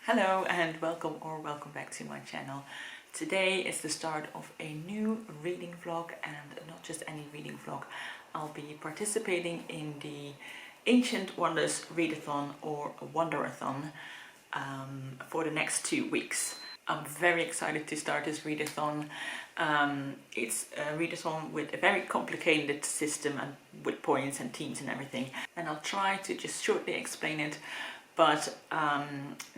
Hello and welcome back to my channel. Today is the start of a new reading vlog, and not just any reading vlog. I'll be participating in the Ancient Wonders readathon or Wonderthon for the next 2 weeks. I'm very excited to start this readathon. It's a readathon with a very complicated system and with points and teams and everything, and I'll try to just shortly explain it. But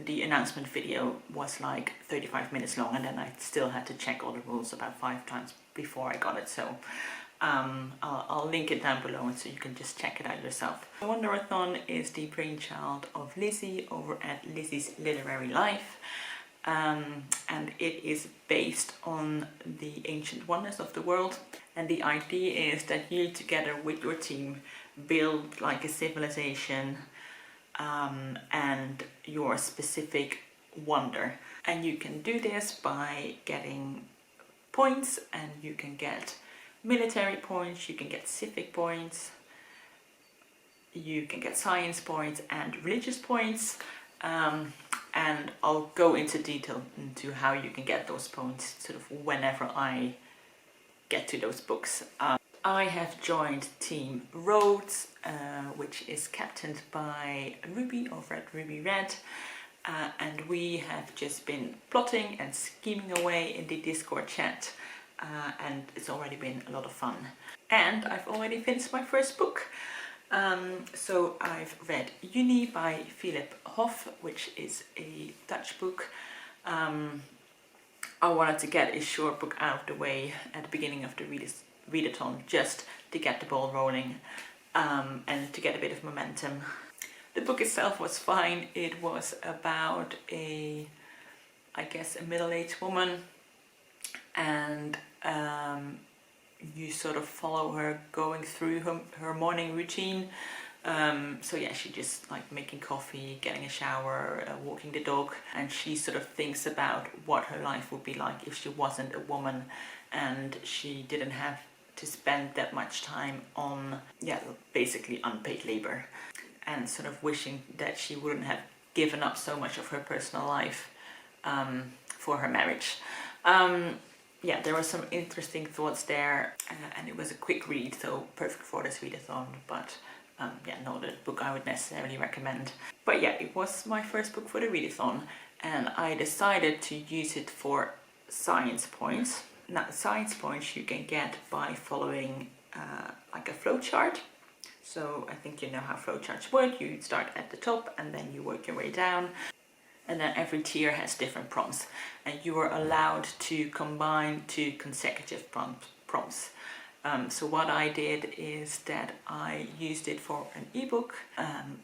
the announcement video was like 35 minutes long, and then I still had to check all the rules about 5 times before I got it. So I'll link it down below so you can just check it out yourself. The Wonderthon is the brainchild of Lizzie over at Lizzie's Literary Life. And it is based on the ancient wonders of the world. And the idea is that you, together with your team, build like a civilization and your specific wonder. And you can do this by getting points, and you can get military points, you can get civic points, you can get science points and religious points. And I'll go into detail into how you can get those points sort of whenever I get to those books. I have joined Team Rhodes, which is captained by Ruby over at Ruby Red, and we have just been plotting and scheming away in the Discord chat, and it's already been a lot of fun. And I've already finished my first book. So I've read Uni by Philip Hoff, which is a Dutch book. I wanted to get a short book out of the way at the beginning of the readathon, just to get the ball rolling and to get a bit of momentum. The book itself was fine. It was about I guess a middle-aged woman, and you sort of follow her going through her morning routine. So yeah, she just like making coffee, getting a shower, walking the dog, and she sort of thinks about what her life would be like if she wasn't a woman and she didn't have to spend that much time on, yeah, basically unpaid labor, and sort of wishing that she wouldn't have given up so much of her personal life for her marriage. Yeah, there were some interesting thoughts there, and it was a quick read, so perfect for this readathon, but yeah, not a book I would necessarily recommend. But yeah, it was my first book for the readathon, and I decided to use it for science points. Now, science points you can get by following like a flowchart. So I think you know how flowcharts work. You start at the top and then you work your way down. And then every tier has different prompts. And you are allowed to combine 2 consecutive prompts. So what I did is that I used it for an ebook,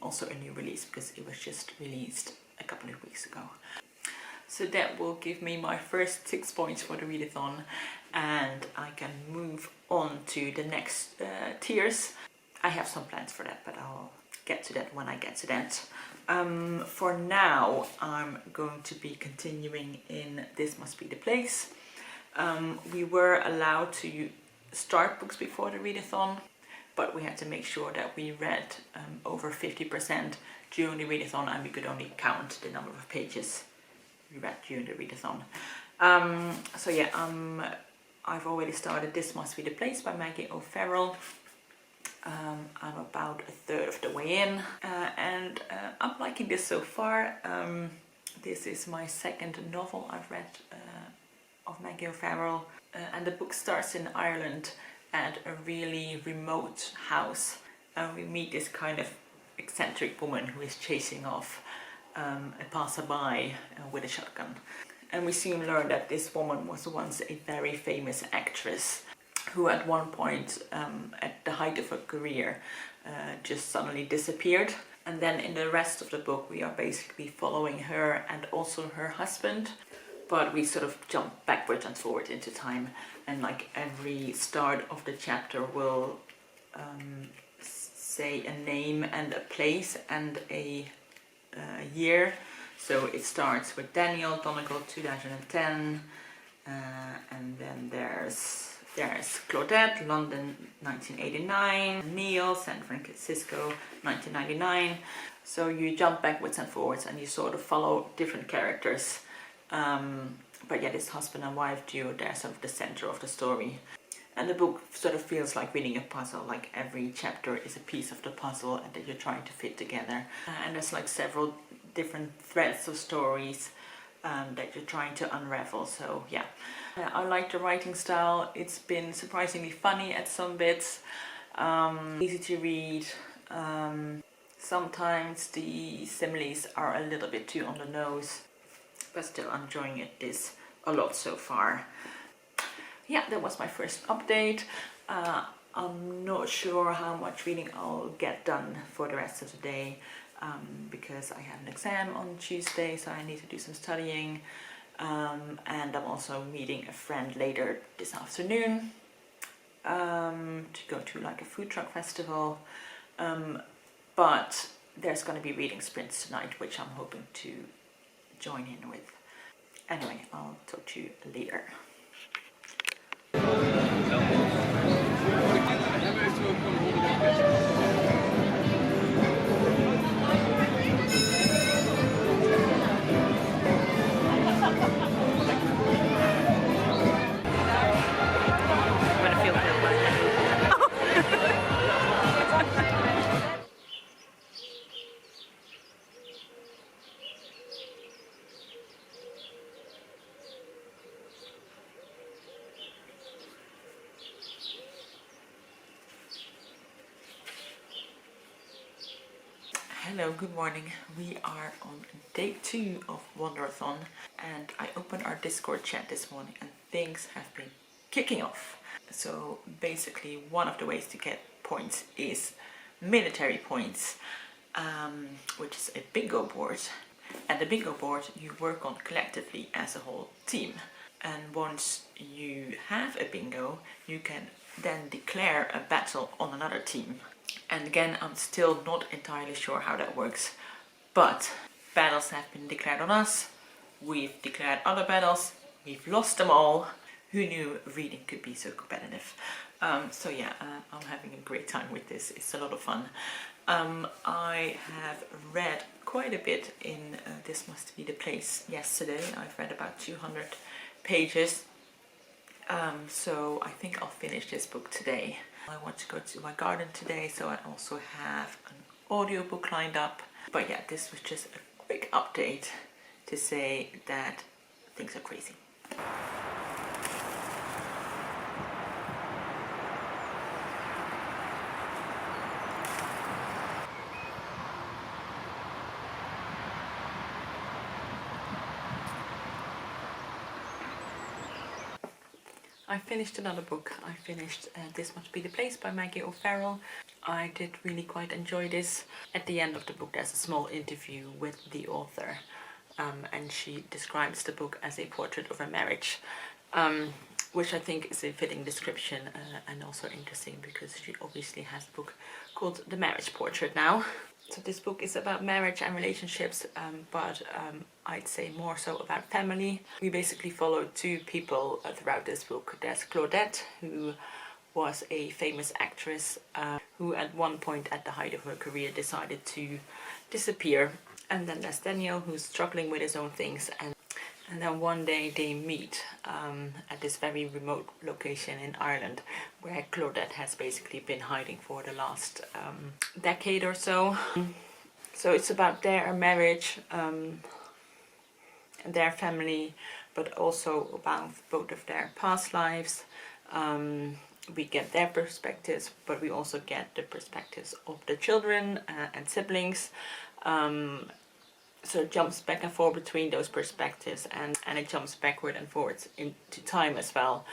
also a new release, because it was just released a couple of weeks ago. So that will give me my first 6 points for the readathon, and I can move on to the next tiers. I have some plans for that, but I'll get to that when I get to that. For now, I'm going to be continuing in This Must Be the Place. We were allowed to start books before the readathon, but we had to make sure that we read over 50% during the readathon, and we could only count the number of pages we read during the readathon. So yeah, I've already started This Must Be the Place by Maggie O'Farrell. I'm about a third of the way in, and I'm liking this so far. This is my second novel I've read of Maggie O'Farrell, and the book starts in Ireland at a really remote house, and we meet this kind of eccentric woman who is chasing off a passerby with a shotgun. And we soon learn that this woman was once a very famous actress who at one point, at the height of her career, just suddenly disappeared. And then in the rest of the book we are basically following her and also her husband, but we sort of jump backwards and forward into time, and like every start of the chapter will say a name and a place and a year. So it starts with Daniel, Donegal 2010, and then there's Claudette, London 1989, Neil, San Francisco 1999. So you jump backwards and forwards and you sort of follow different characters. But yeah, this husband and wife duo, they're sort of the center of the story. And the book sort of feels like reading a puzzle, like every chapter is a piece of the puzzle and that you're trying to fit together. And there's like several different threads of stories that you're trying to unravel. So yeah, I like the writing style. It's been surprisingly funny at some bits, easy to read. Sometimes the similes are a little bit too on the nose, but still enjoying this a lot so far. Yeah, that was my first update. I'm not sure how much reading I'll get done for the rest of the day, because I have an exam on Tuesday, so I need to do some studying, and I'm also meeting a friend later this afternoon to go to like a food truck festival, but there's going to be reading sprints tonight, which I'm hoping to join in with. Anyway, I'll talk to you later. Hello, good morning. We are on day 2 of Wonderthon, and I opened our Discord chat this morning and things have been kicking off. So basically one of the ways to get points is military points, which is a bingo board. And the bingo board you work on collectively as a whole team. And once you have a bingo, you can then declare a battle on another team. And again, I'm still not entirely sure how that works, but battles have been declared on us, we've declared other battles, we've lost them all. Who knew reading could be so competitive? So yeah, I'm having a great time with this. It's a lot of fun. I have read quite a bit in This Must Be the Place yesterday. I've read about 200 pages. So I think I'll finish this book today. I want to go to my garden today, so I also have an audiobook lined up. But yeah, this was just a quick update to say that things are crazy. I finished another book. I finished This Must Be the Place by Maggie O'Farrell. I did really quite enjoy this. At the end of the book there's a small interview with the author, and she describes the book as a portrait of a marriage, which I think is a fitting description, and also interesting because she obviously has a book called The Marriage Portrait now. So this book is about marriage and relationships, but I'd say more so about family. We basically follow two people throughout this book. There's Claudette, who was a famous actress who at one point at the height of her career decided to disappear. And then there's Daniel, who's struggling with his own things, and then one day they meet at this very remote location in Ireland where Claudette has basically been hiding for the last decade or so. So it's about their marriage and their family, but also about both of their past lives. We get their perspectives, but we also get the perspectives of the children and siblings. So it jumps back and forth between those perspectives, and it jumps backward and forwards into time as well.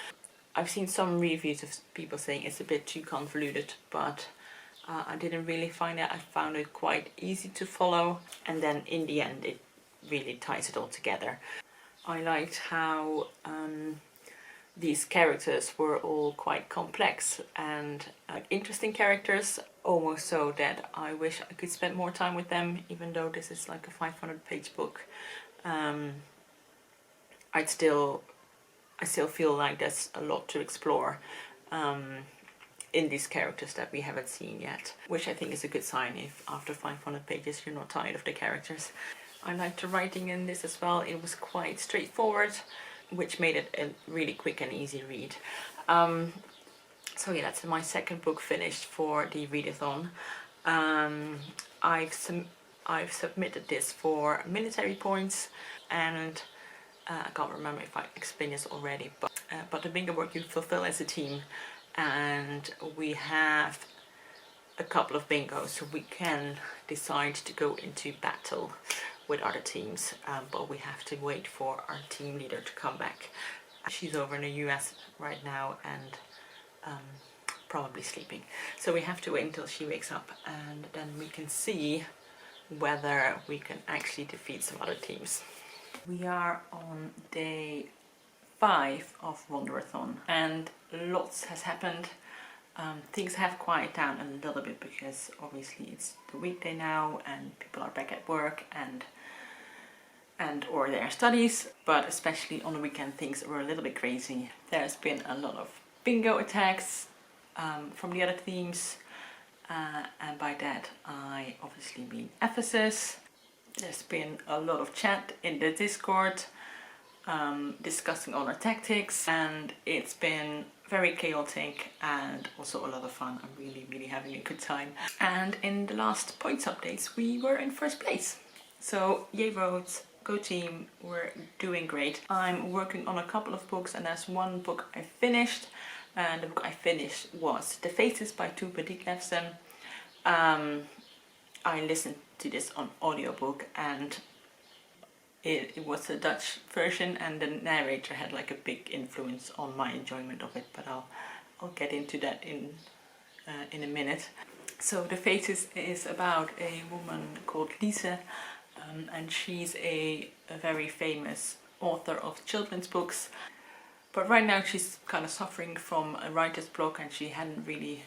I've seen some reviews of people saying it's a bit too convoluted, but I didn't really find that. I found it quite easy to follow, and then in the end it really ties it all together. I liked how these characters were all quite complex and interesting characters, almost so that I wish I could spend more time with them, even though this is like a 500-page book. I still feel like there's a lot to explore, in these characters that we haven't seen yet, which I think is a good sign if after 500 pages you're not tired of the characters. I liked the writing in this as well. It was quite straightforward, which made it a really quick and easy read. So yeah, that's my second book finished for the readathon. I've submitted this for military points, and I can't remember if I explained this already, but the bingo board you fulfill as a team, and we have a couple of bingos, so we can decide to go into battle with other teams, but we have to wait for our team leader to come back. She's over in the US right now and probably sleeping, so we have to wait until she wakes up, and then we can see whether we can actually defeat some other teams. We are on day 5 of Wonderthon, and lots has happened. Things have quieted down a little bit because obviously it's the weekday now and people are back at work and or their studies, but especially on the weekend things were a little bit crazy. There's been a lot of bingo attacks from the other teams, and by that I obviously mean Ephesus. There's been a lot of chat in the Discord discussing all our tactics, and it's been very chaotic and also a lot of fun. I'm really having a good time. And in the last points updates we were in first place, so yay roads, go team, we're doing great. I'm working on a couple of books, and there's one book I finished, and the book I finished was The Faces by Tove Ditlevsen. I listened to this on audiobook, and it was a Dutch version, and the narrator had like a big influence on my enjoyment of it, but I'll get into that in a minute. So The Faces is about a woman called Lise, and she's a very famous author of children's books, but right now she's kind of suffering from a writer's block, and she hadn't really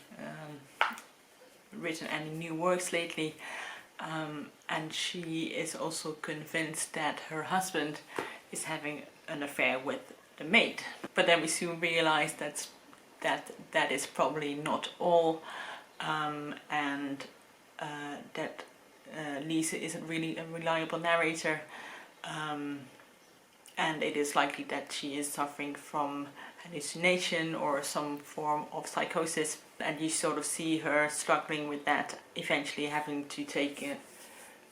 written any new works lately. And she is also convinced that her husband is having an affair with the maid. But then we soon realize that is probably not all, and that Lise isn't really a reliable narrator, and it is likely that she is suffering from hallucination or some form of psychosis, and you sort of see her struggling with that, eventually having to take it,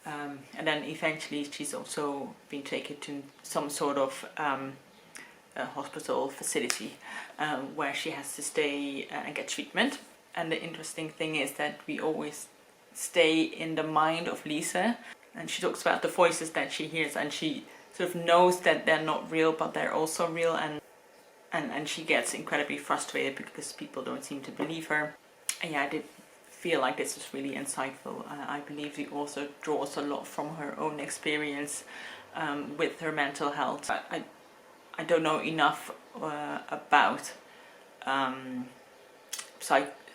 and then eventually she's also been taken to some sort of a hospital facility where she has to stay and get treatment. And the interesting thing is that we always stay in the mind of Lise, and she talks about the voices that she hears, and she sort of knows that they're not real but they're also real, and she gets incredibly frustrated because people don't seem to believe her. And yeah, I did feel like this was really insightful. I believe the author draws a lot from her own experience with her mental health. I don't know enough about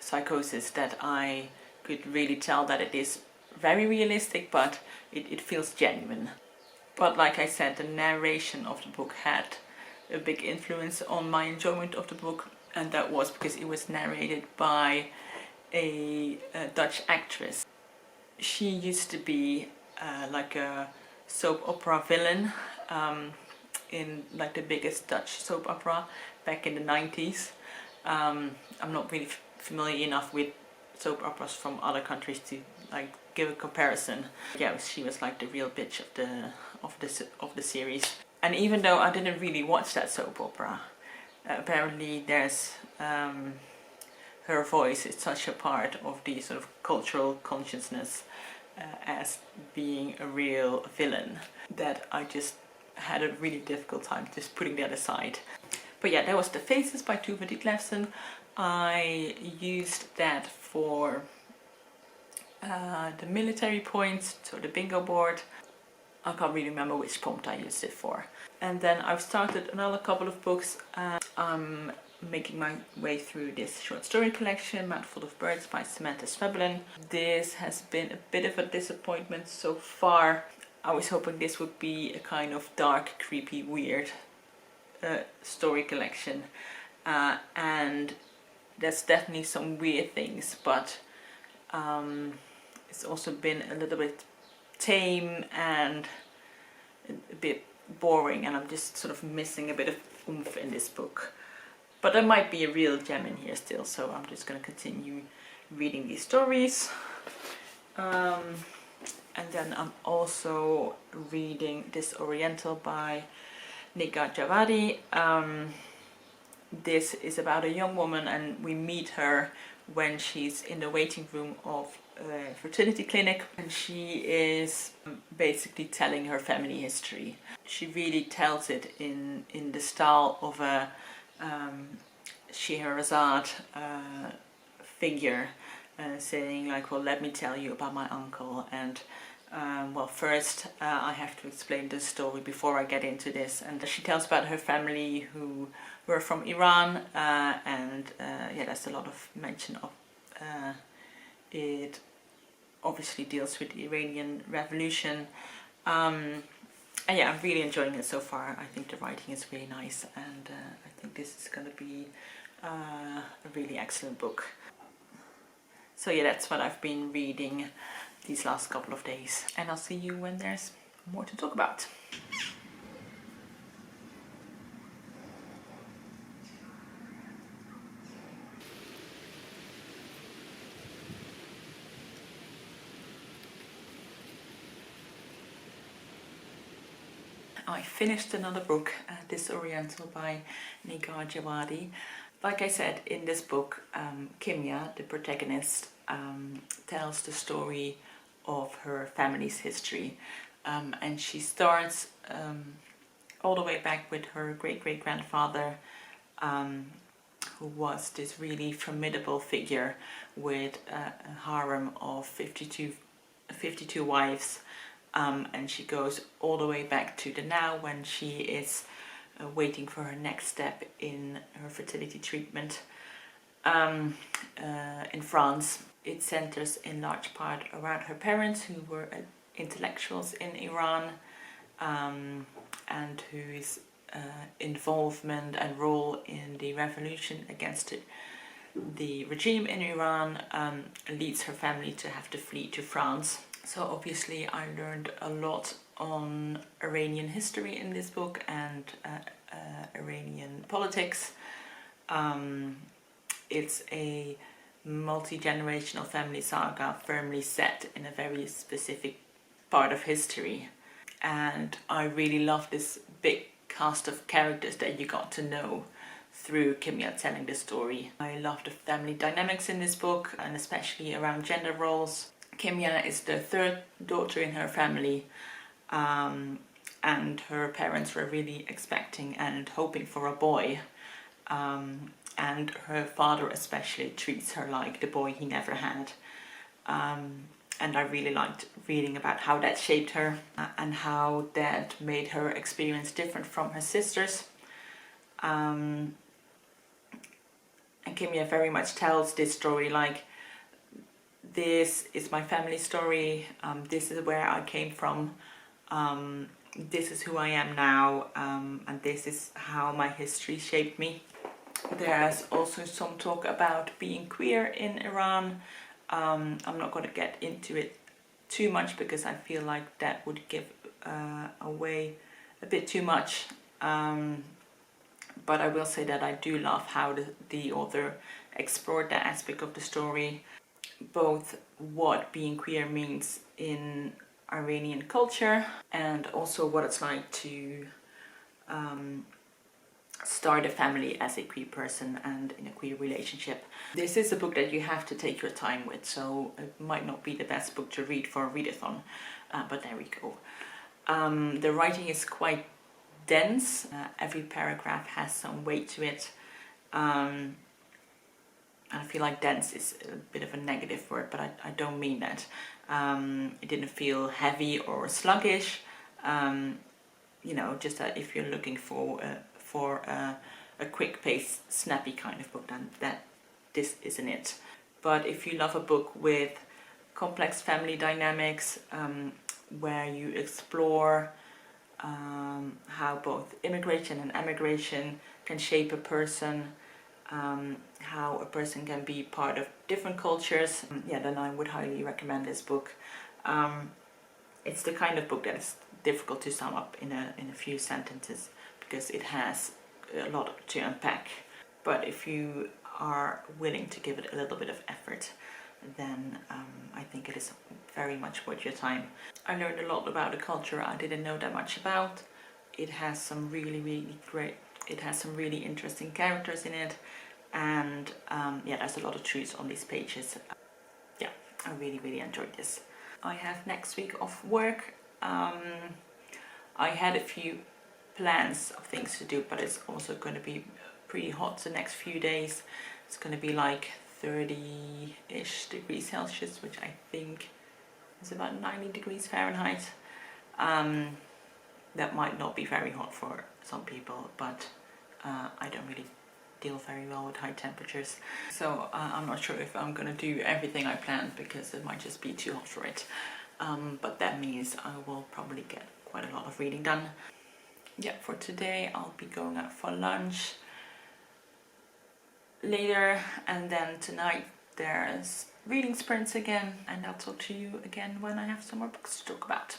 psychosis that I could really tell that it is very realistic, but it feels genuine. But like I said, the narration of the book had a big influence on my enjoyment of the book, and that was because it was narrated by a Dutch actress. She used to be like a soap opera villain in like the biggest Dutch soap opera back in the 90s. I'm not really familiar enough with soap operas from other countries to like give a comparison. Yeah, she was like the real bitch of the series. And even though I didn't really watch that soap opera, apparently there's her voice is such a part of the sort of cultural consciousness as being a real villain that I just had a really difficult time just putting that aside. But yeah, that was The Faces by Tove Ditlevsen. I used that for the military points, so the bingo board. I can't really remember which prompt I used it for. And then I've started another couple of books. I'm making my way through this short story collection, Mouthful of Birds by Samantha Schweblin. This has been a bit of a disappointment so far. I was hoping this would be a kind of dark, creepy, weird story collection, and there's definitely some weird things, but it's also been a little bit tame and a bit boring, and I'm just sort of missing a bit of oomph in this book. But there might be a real gem in here still, so I'm just going to continue reading these stories. And then I'm also reading This Oriental by Nika Javadi. This is about a young woman, and we meet her when she's in the waiting room of a fertility clinic, and she is basically telling her family history. She really tells it in the style of a Scheherazade figure, saying like, well, let me tell you about my uncle, and well, first I have to explain the story before I get into this. And she tells about her family who were from Iran, and yeah, there's a lot of mention of it. Obviously deals with the Iranian Revolution, and yeah, I'm really enjoying it so far. I think the writing is really nice, and I think this is going to be a really excellent book. So yeah, that's what I've been reading these last couple of days, and I'll see you when there's more to talk about. I finished another book, This Oriental by Nika Javadi. Like I said, in this book, Kimya, the protagonist, tells the story of her family's history, and she starts all the way back with her great-great-grandfather, who was this really formidable figure with a harem of 52 wives, and she goes all the way back to the now, when she is waiting for her next step in her fertility treatment in France. It centers in large part around her parents, who were intellectuals in Iran, and whose involvement and role in the revolution against the regime in Iran leads her family to have to flee to France. So obviously I learned a lot on Iranian history in this book, and Iranian politics. It's a multi-generational family saga firmly set in a very specific part of history, and I really love this big cast of characters that you got to know through Kimya telling the story. I love the family dynamics in this book, and especially around gender roles. Kimya is the third daughter in her family, and her parents were really expecting and hoping for a boy, and her father especially treats her like the boy he never had, and I really liked reading about how that shaped her, and how that made her experience different from her sisters. And Kimya very much tells this story like, this is my family story, this is where I came from, this is who I am now, and this is how my history shaped me. There's also some talk about being queer in Iran. I'm not going to get into it too much because I feel like that would give away a bit too much. But I will say that I do love how the author explored that aspect of the story, both what being queer means in Iranian culture, and also what it's like to start a family as a queer person and in a queer relationship. This is a book that you have to take your time with, so it might not be the best book to read for a readathon, but there we go. The writing is quite dense. Every paragraph has some weight to it. And I feel like dense is a bit of a negative word, but I don't mean that. It didn't feel heavy or sluggish. You know, just that if you're looking for a quick-paced, snappy kind of book, then this isn't it. But if you love a book with complex family dynamics, where you explore how both immigration and emigration can shape a person, how a person can be part of different cultures, yeah, then I would highly recommend this book. It's the kind of book that is difficult to sum up in a few sentences because it has a lot to unpack. But if you are willing to give it a little bit of effort, then I think it is very much worth your time. I learned a lot about a culture I didn't know that much about. It has some really interesting characters in it, and yeah, there's a lot of truths on these pages. Yeah, I really enjoyed this. I have next week off work. I had a few plans of things to do, but it's also going to be pretty hot the next few days. It's going to be like 30-ish degrees Celsius, which I think is about 90 degrees Fahrenheit. That might not be very hot for some people, but I don't really deal very well with high temperatures. So I'm not sure if I'm going to do everything I planned because it might just be too hot for it. But that means I will probably get quite a lot of reading done. Yeah, for today I'll be going out for lunch later, and then tonight there's reading sprints again, and I'll talk to you again when I have some more books to talk about.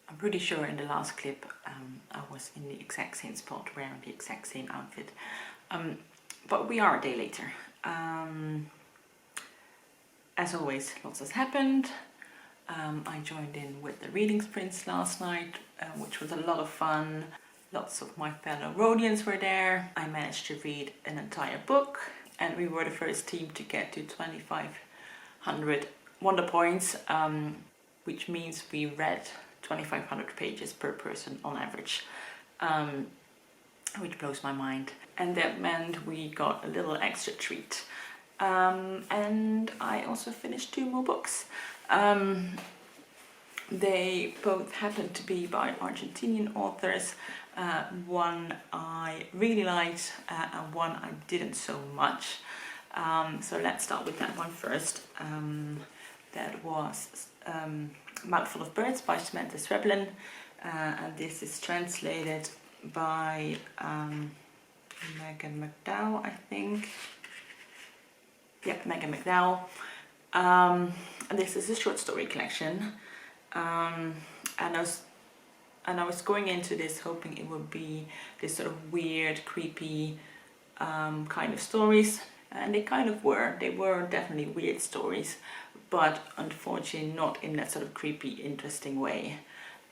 I'm pretty sure in the last clip I was in the exact same spot wearing the exact same outfit, but we are a day later. As always, lots has happened. I joined in with the reading sprints last night, which was a lot of fun. Lots of my fellow Rhodians were there. I managed to read an entire book, and we were the first team to get to 2,500 Wonder points, which means we read 2,500 pages per person on average, which blows my mind. And that meant we got a little extra treat. And I also finished 2 more books. They both happened to be by Argentinian authors. One I really liked and one I didn't so much. So let's start with that one first. That was Mouthful of Birds by Samantha Sweblin, and this is translated by Megan McDowell, I think. Yeah, Megan McDowell. And this is a short story collection. And I was going into this hoping it would be this sort of weird, creepy kind of stories, and they kind of were. They were definitely weird stories, but unfortunately not in that sort of creepy, interesting way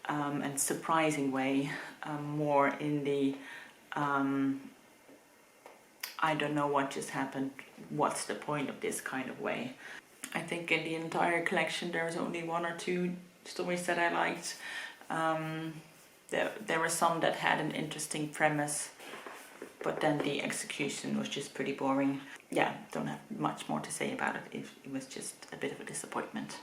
and surprising way, more in the I don't know what just happened, what's the point of this kind of way. I think in the entire collection there's only 1 or 2 stories that I liked. There were some that had an interesting premise, but then the execution was just pretty boring. Yeah, don't have much more to say about it. It was just a bit of a disappointment.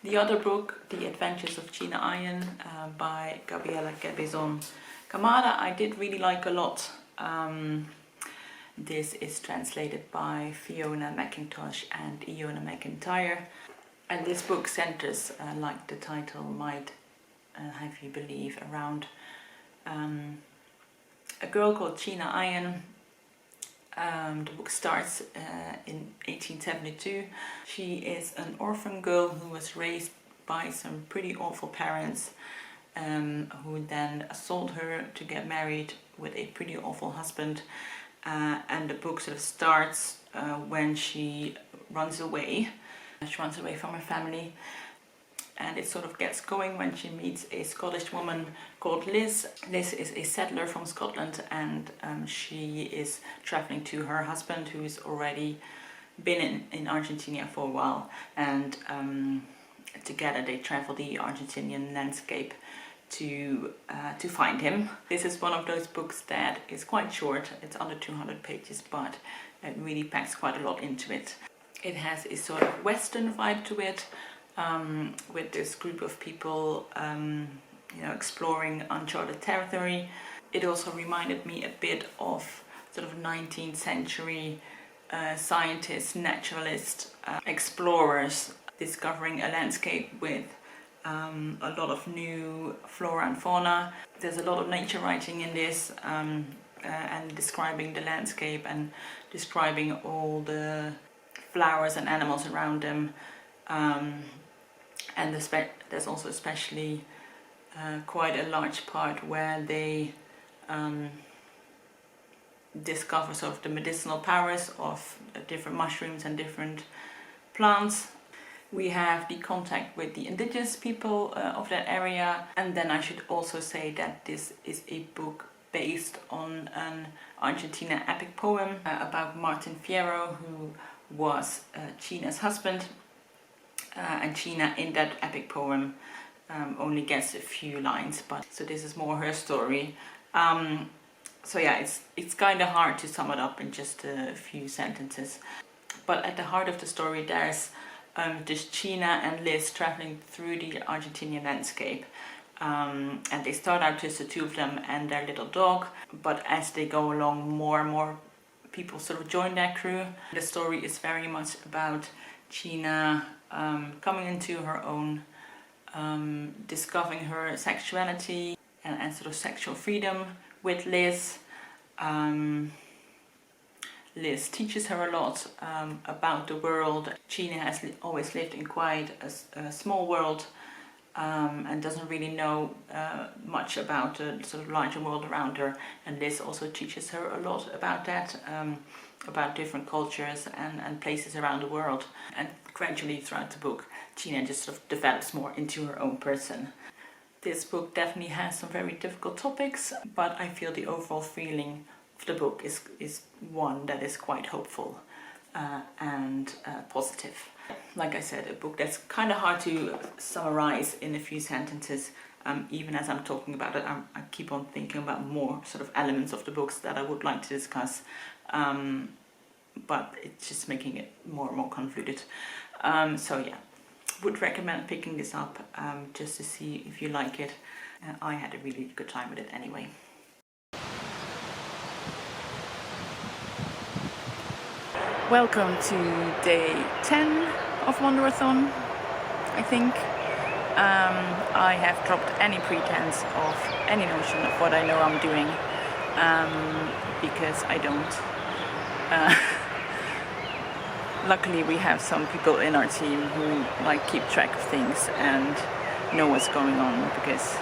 The other book, The Adventures of Gina Iron by Gabriela Cabezon Camara, I did really like a lot. This is translated by Fiona McIntosh and Iona McIntyre, and this book centers, like the title might have you believe, around a girl called Gina Iron. The book starts in 1872. She is an orphan girl who was raised by some pretty awful parents, who then sold her to get married with a pretty awful husband. And the book sort of starts when she runs away. She runs away from her family, and it sort of gets going when she meets a Scottish woman called Liz. Liz is a settler from Scotland, and she is traveling to her husband, who's already been in Argentina for a while, and together they travel the Argentinian landscape to find him. This is one of those books that is quite short. It's under 200 pages, but it really packs quite a lot into it. It has a sort of Western vibe to it, with this group of people exploring uncharted territory. It also reminded me a bit of sort of 19th century scientists, naturalists, explorers discovering a landscape with a lot of new flora and fauna. There's a lot of nature writing in this, and describing the landscape and describing all the flowers and animals around them. And there's also especially quite a large part where they discover sort of the medicinal powers of different mushrooms and different plants. We have the contact with the indigenous people of that area, and then I should also say that this is a book based on an Argentina epic poem about Martin Fierro, who was China's husband, and China in that epic poem only gets a few lines, but so this is more her story. So yeah, it's kind of hard to sum it up in just a few sentences. But at the heart of the story, there's just China and Liz traveling through the Argentinian landscape. And they start out just the two of them and their little dog, but as they go along, more and more people sort of join their crew. The story is very much about China coming into her own, discovering her sexuality and sort of sexual freedom with Liz. Liz teaches her a lot about the world. China has always lived in quite a small world, and doesn't really know much about the sort of larger world around her. And Liz also teaches her a lot about that, about different cultures and places around the world. And gradually throughout the book, China just sort of develops more into her own person. This book definitely has some very difficult topics, but I feel the overall feeling of the book is one that is quite hopeful and positive. Like I said, a book that's kind of hard to summarize in a few sentences. Even as I'm talking about it, I keep on thinking about more sort of elements of the books that I would like to discuss, but it's just making it more and more convoluted. So yeah, would recommend picking this up just to see if you like it. I had a really good time with it anyway. Welcome to day 10 of Wonderthon, I think. I have dropped any pretense of any notion of what I know I'm doing, because I don't. Luckily we have some people in our team who keep track of things and know what's going on, because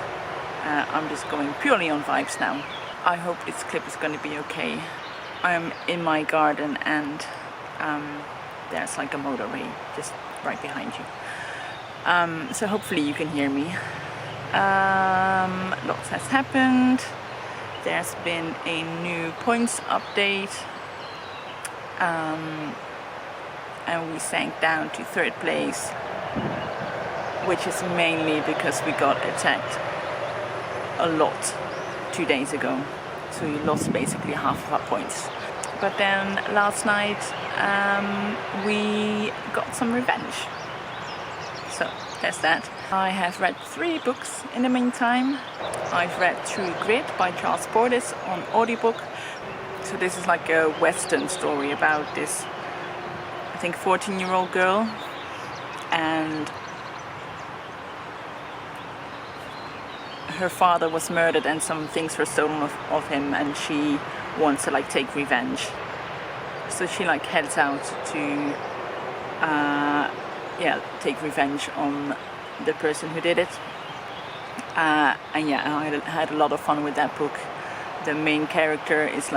I'm just going purely on vibes now. I hope this clip is going to be okay. I'm in my garden and there's a motorway just right behind you. So hopefully you can hear me. Lots has happened. There's been a new points update. And we sank down to 3rd place, which is mainly because we got attacked a lot 2 days ago. So we lost basically half of our points. But then last night we got some revenge. So there's that. I have read 3 books in the meantime. I've read True Grit by Charles Portis on audiobook. So this is like a Western story about this, I think, 14-year-old girl, and her father was murdered and some things were stolen of him, and she wants to take revenge. So she heads out to take revenge on the person who did it. And yeah, I had a lot of fun with that book. The main character is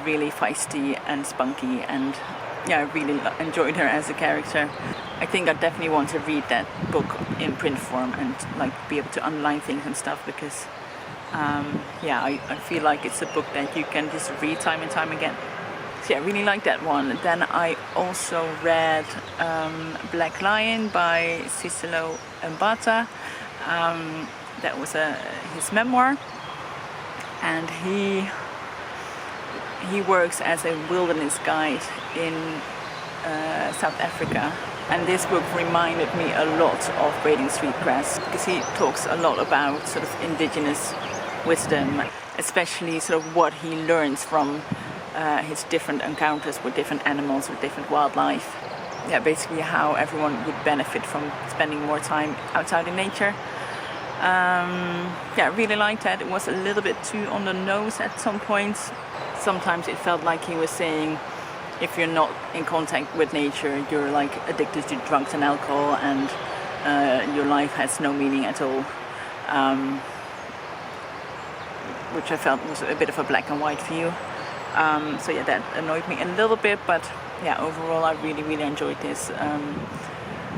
really feisty and spunky, and yeah, I really enjoyed her as a character. I think I definitely want to read that book in print form and be able to underline things and stuff, because I feel like it's a book that you can just read time and time again. So yeah, I really like that one. Then I also read Black Lion by Cicelo Mbata. That was his memoir, and he works as a wilderness guide in South Africa, And this book reminded me a lot of Braiding Sweetgrass, because he talks a lot about sort of indigenous wisdom, especially sort of what he learns from his different encounters with different animals, with different wildlife. Yeah, basically how everyone would benefit from spending more time outside in nature. Yeah, I really liked that. It was a little bit too on the nose at some points. Sometimes it felt like he was saying, if you're not in contact with nature, you're like addicted to drugs and alcohol, and your life has no meaning at all. Which I felt was a bit of a black and white view. So yeah, that annoyed me a little bit, but yeah, overall I really enjoyed this.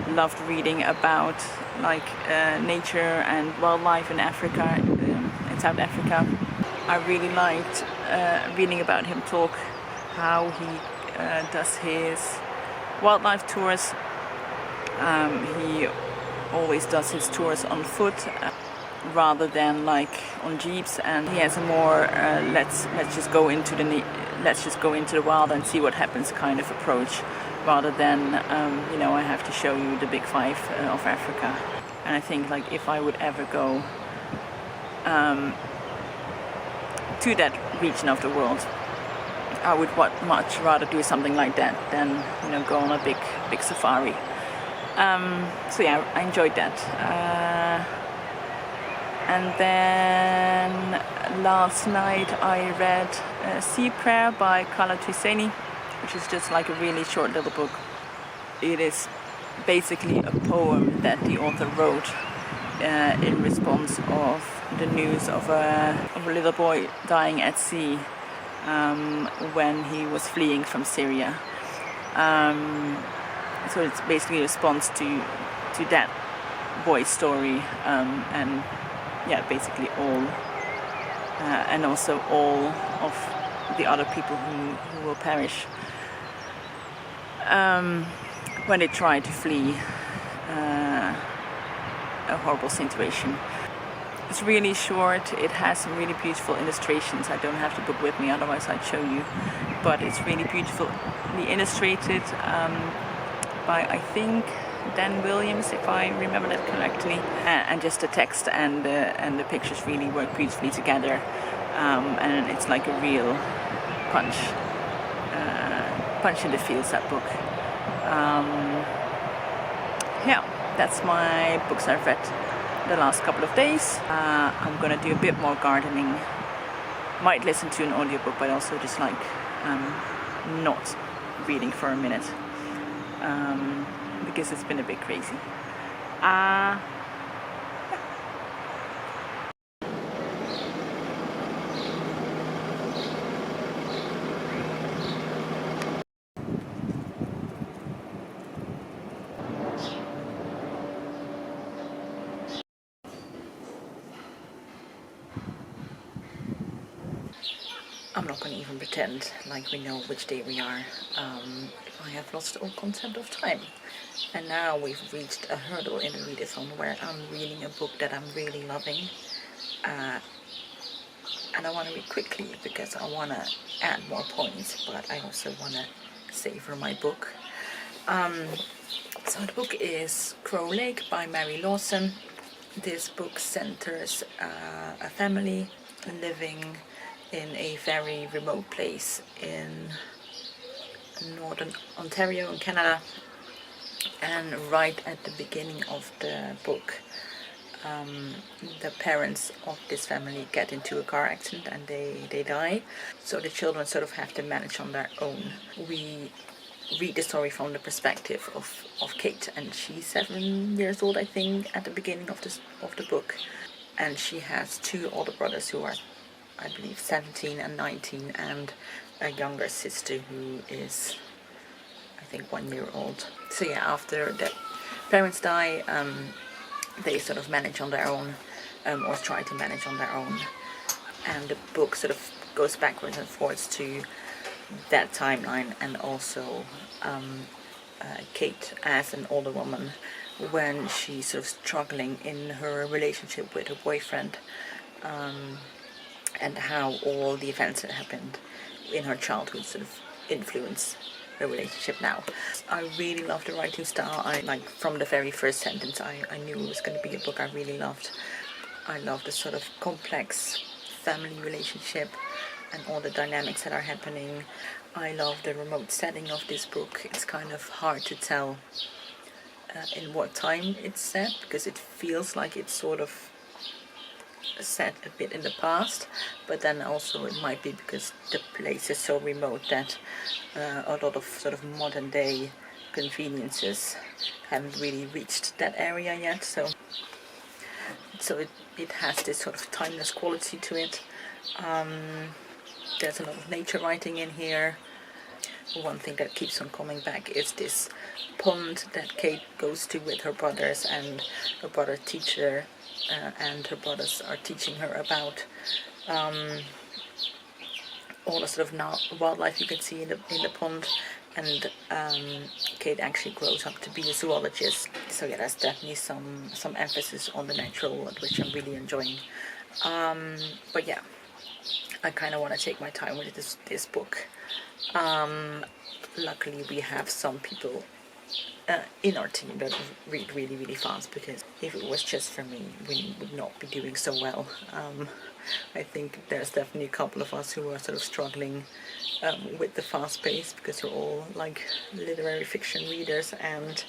Loved reading about like nature and wildlife in Africa, in South Africa. I really liked reading about him talk, how he does his wildlife tours. He always does his tours on foot rather than like on jeeps, and he has a more let's just go into the wild and see what happens kind of approach, rather than I have to show you the big five of Africa. And I think like if I would ever go to that region of the world, I would much rather do something like that than go on a big safari. So yeah, I enjoyed that. And then last night I read Sea Prayer by Carla Twisani, which is just like a really short little book. It is basically a poem that the author wrote in response of the news of a little boy dying at sea when he was fleeing from Syria. So it's basically a response to that boy's story, and yeah, basically all and also all of the other people who will perish when they try to flee a horrible situation. It's really short. It has some really beautiful illustrations. I don't have the book with me, otherwise I'd show you. But it's really beautifully illustrated by, I think, Dan Williams, if I remember that correctly. And just the text and the pictures really work beautifully together. And it's like a real punch in the feels, that book. Yeah, that's my books I've read the last couple of days. I'm gonna do a bit more gardening. Might listen to an audiobook, but also just like not reading for a minute, because it's been a bit crazy. I'm not going to even pretend like we know which day we are. I have lost all concept of time. And now we've reached a hurdle in the readathon where I'm reading a book that I'm really loving. And I want to read quickly because I want to add more points, but I also want to savor my book. So the book is Crow Lake by Mary Lawson. This book centers a family living in a very remote place in northern Ontario in Canada, and right at the beginning of the book the parents of this family get into a car accident and they die, so the children sort of have to manage on their own. We read the story from the perspective of Kate, and she's 7 years old, I think, at the beginning of the book, and she has two older brothers who are, I believe, 17 and 19, and a younger sister who is, I think, 1 year old. So yeah, after the parents die, they sort of manage on their own, or try to manage on their own. And the book sort of goes backwards and forwards to that timeline, and also Kate as an older woman when she's sort of struggling in her relationship with her boyfriend, and how all the events that happened in her childhood sort of influence the relationship now. I really love the writing style. I like from the very first sentence I knew it was going to be a book I really loved. I love the sort of complex family relationship and all the dynamics that are happening. I love the remote setting of this book. It's kind of hard to tell in what time it's set, because it feels like it's sort of set a bit in the past, but then also it might be because the place is so remote that a lot of sort of modern day conveniences haven't really reached that area yet, so it has this sort of timeless quality to it. There's a lot of nature writing in here. One thing that keeps on coming back is this pond that Kate goes to with her brothers, and her brother teacher and her brothers are teaching her about all the sort of wildlife you can see in the pond, and Kate actually grows up to be a zoologist. So yeah, there's definitely some emphasis on the natural world, which I'm really enjoying. But yeah, I kind of want to take my time with this book. Luckily we have some people in our team that read really, really fast, because if it was just for me, we would not be doing so well. I think there's definitely a couple of us who are sort of struggling with the fast pace, because we're all like literary fiction readers, and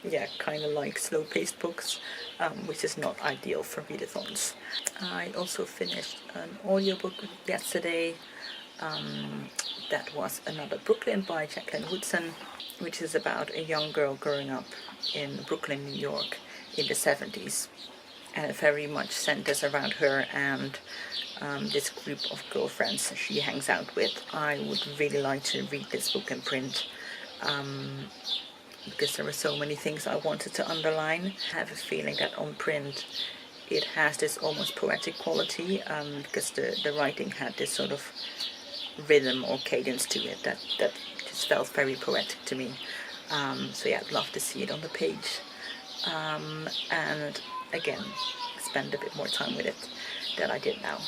yeah, kind of like slow-paced books, which is not ideal for readathons. I also finished an audiobook yesterday. That was Another Brooklyn by Jacqueline Woodson, which is about a young girl growing up in Brooklyn, New York in the 70s. And it very much centers around her and this group of girlfriends she hangs out with. I would really like to read this book in print, because there were so many things I wanted to underline. I have a feeling that on print it has this almost poetic quality, because the writing had this sort of rhythm or cadence to it that just felt very poetic to me. So yeah, I'd love to see it on the page, and again spend a bit more time with it than I did now.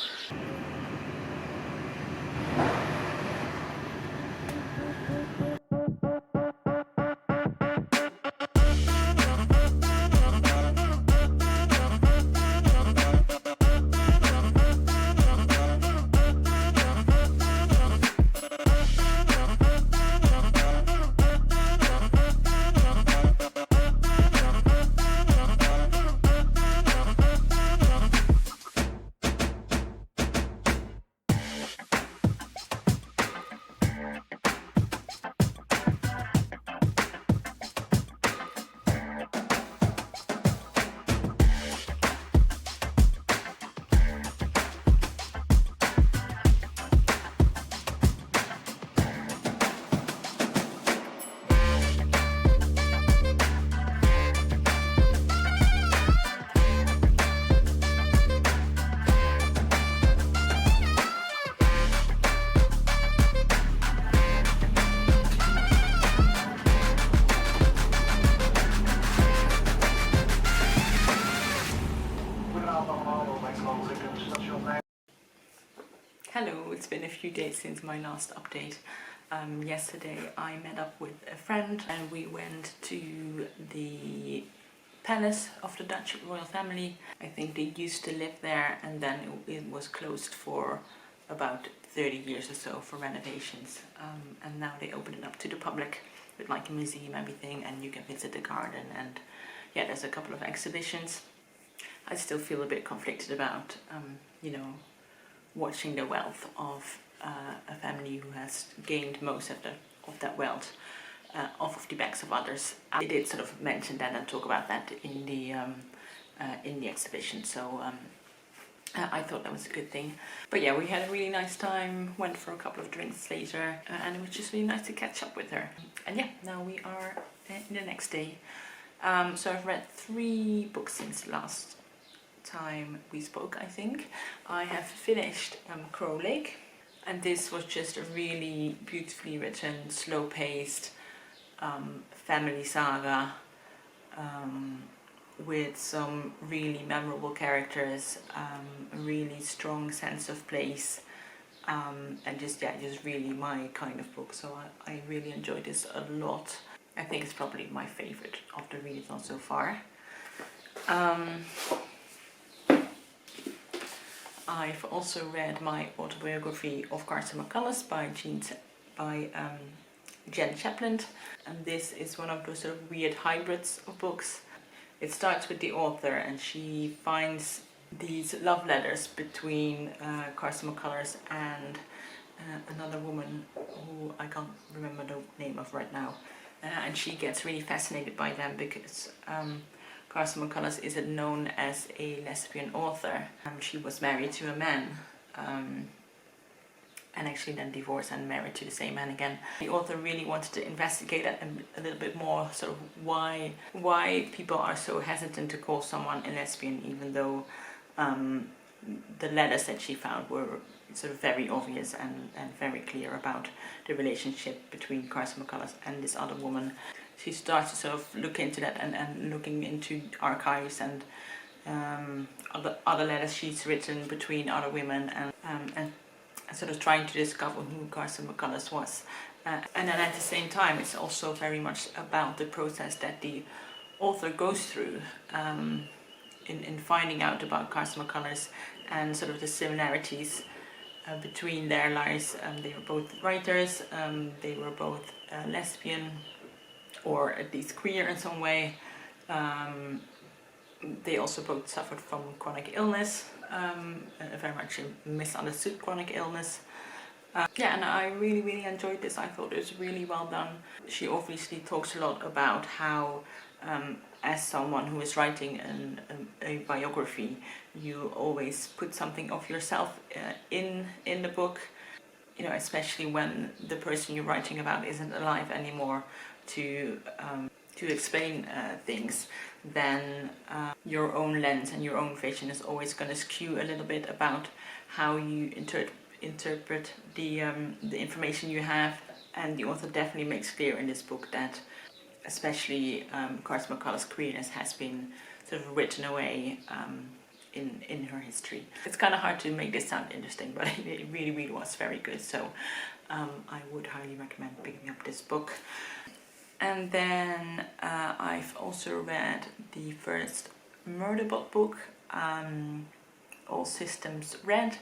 Hello, it's been a few days since my last update. Yesterday I met up with a friend and we went to the palace of the Dutch royal family. I think they used to live there, and then it was closed for about 30 years or so for renovations, and now they opened it up to the public with like a museum, everything, and you can visit the garden, and yeah, there's a couple of exhibitions. I still feel a bit conflicted about you know, watching the wealth of a family who has gained most of that wealth off of the backs of others. I did sort of mention that and talk about that in the exhibition, so I thought that was a good thing. But yeah, we had a really nice time, went for a couple of drinks later, and it was just really nice to catch up with her. And yeah, now we are in the next day. So I've read 3 books since last time we spoke, I think. I have finished Crow Lake, and this was just a really beautifully written, slow-paced family saga with some really memorable characters, a really strong sense of place, and just really my kind of book. So I really enjoyed this a lot. I think it's probably my favorite of the readathon so far. I've also read my autobiography of Carson McCullers by Jen Chaplin, and this is one of those sort of weird hybrids of books. It starts with the author, and she finds these love letters between Carson McCullers and another woman who I can't remember the name of right now, and she gets really fascinated by them because Carson McCullers isn't known as a lesbian author. She was married to a man, and actually then divorced and married to the same man again. The author really wanted to investigate it a little bit more, sort of why people are so hesitant to call someone a lesbian, even though the letters that she found were sort of very obvious and very clear about the relationship between Carson McCullers and this other woman. She starts to sort of look into that and looking into archives and other letters she's written between other women and sort of trying to discover who Carson McCullers was. And then at the same time, it's also very much about the process that the author goes through in finding out about Carson McCullers and sort of the similarities between their lives. They were both writers, they were both lesbian, or at least queer in some way. They also both suffered from chronic illness, a very much misunderstood chronic illness. Yeah, and I really enjoyed this. I thought it was really well done. She obviously talks a lot about how, as someone who is writing a biography, you always put something of yourself in the book, you know, especially when the person you're writing about isn't alive anymore to explain things. Then your own lens and your own vision is always going to skew a little bit about how you interpret the information you have. And the author definitely makes clear in this book that especially Carson McCullers' queerness has been sort of written away in her history. It's kind of hard to make this sound interesting, but it really was very good. So I would highly recommend picking up this book. And then I've also read the first Murderbot book, All Systems Red.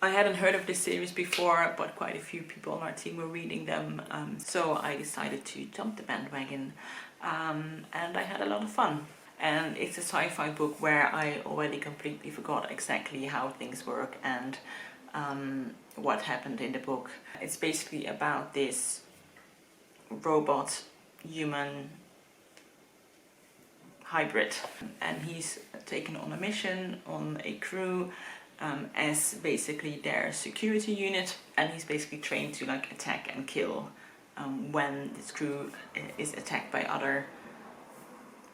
I hadn't heard of this series before, but quite a few people on our team were reading them, so I decided to jump the bandwagon, and I had a lot of fun. And it's a sci-fi book where I already completely forgot exactly how things work and what happened in the book. It's basically about this robot human hybrid, and he's taken on a mission on a crew as basically their security unit, and he's basically trained to like attack and kill when this crew is attacked by other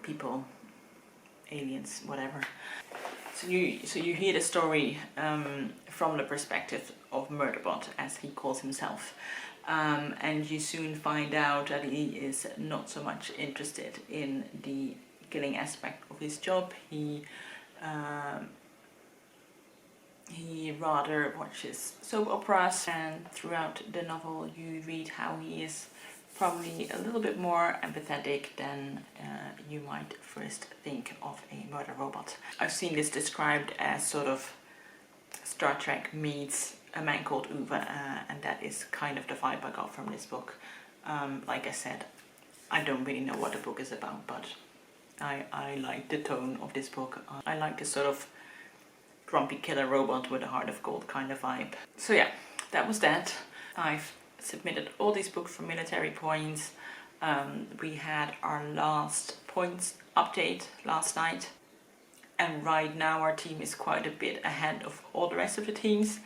people, aliens, whatever. So you hear the story from the perspective of Murderbot, as he calls himself. And you soon find out that he is not so much interested in the killing aspect of his job. He rather watches soap operas, and throughout the novel you read how he is probably a little bit more empathetic than you might first think of a murder robot. I've seen this described as sort of Star Trek meets A Man Called Ove, and that is kind of the vibe I got from this book. Like I said, I don't really know what the book is about, but I like the tone of this book. I like the sort of grumpy killer robot with a heart of gold kind of vibe. So yeah, that was that. I've submitted all these books for military points. We had our last points update last night, and right now our team is quite a bit ahead of all the rest of the teams.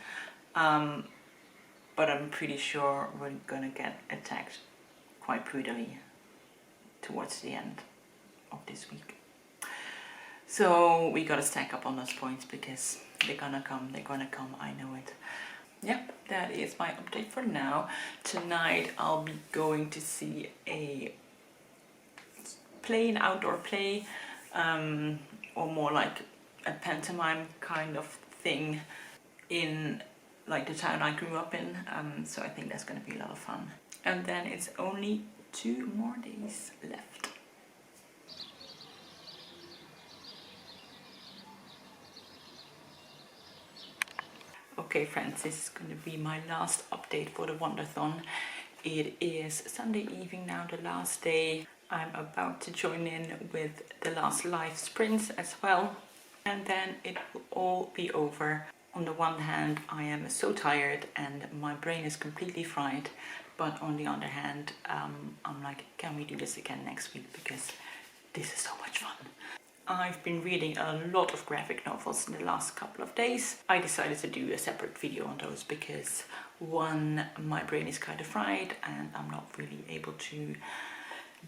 But I'm pretty sure we're gonna get attacked quite brutally towards the end of this week. So we gotta stack up on those points because they're gonna come, I know it. Yep, that is my update for now. Tonight I'll be going to see an outdoor play, or more like a pantomime kind of thing in like the town I grew up in, so I think that's going to be a lot of fun. And then it's only 2 more days left. Okay friends, this is going to be my last update for the Wonderthon. It is Sunday evening now, the last day. I'm about to join in with the last live sprints as well. And then it will all be over. On the one hand, I am so tired and my brain is completely fried. But on the other hand, I'm like, can we do this again next week? Because this is so much fun. I've been reading a lot of graphic novels in the last couple of days. I decided to do a separate video on those because one, my brain is kind of fried and I'm not really able to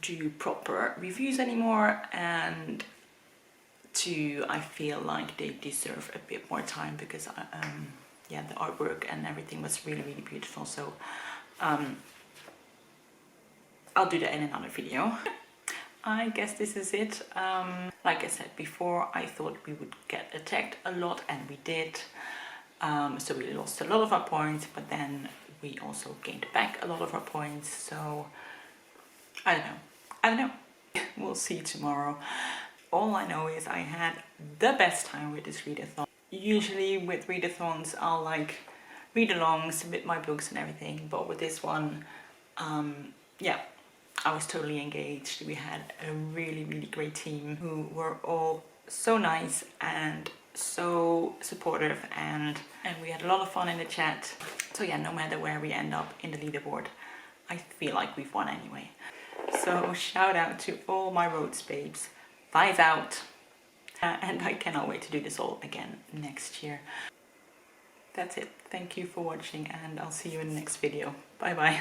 do proper reviews anymore, and two, I feel like they deserve a bit more time because yeah, the artwork and everything was really beautiful. So I'll do that in another video. I guess this is it. Like I said before, I thought we would get attacked a lot, and we did. So we lost a lot of our points, but then we also gained back a lot of our points. So I don't know. We'll see tomorrow. All I know is I had the best time with this readathon. Usually with readathons, I'll like read along, submit my books and everything, but with this one, yeah, I was totally engaged. We had a really great team who were all so nice and so supportive, and we had a lot of fun in the chat. So yeah, no matter where we end up in the leaderboard, I feel like we've won anyway. So shout out to all my Rhodes babes. 5 out. And I cannot wait to do this all again next year. That's it. Thank you for watching, and I'll see you in the next video. Bye bye.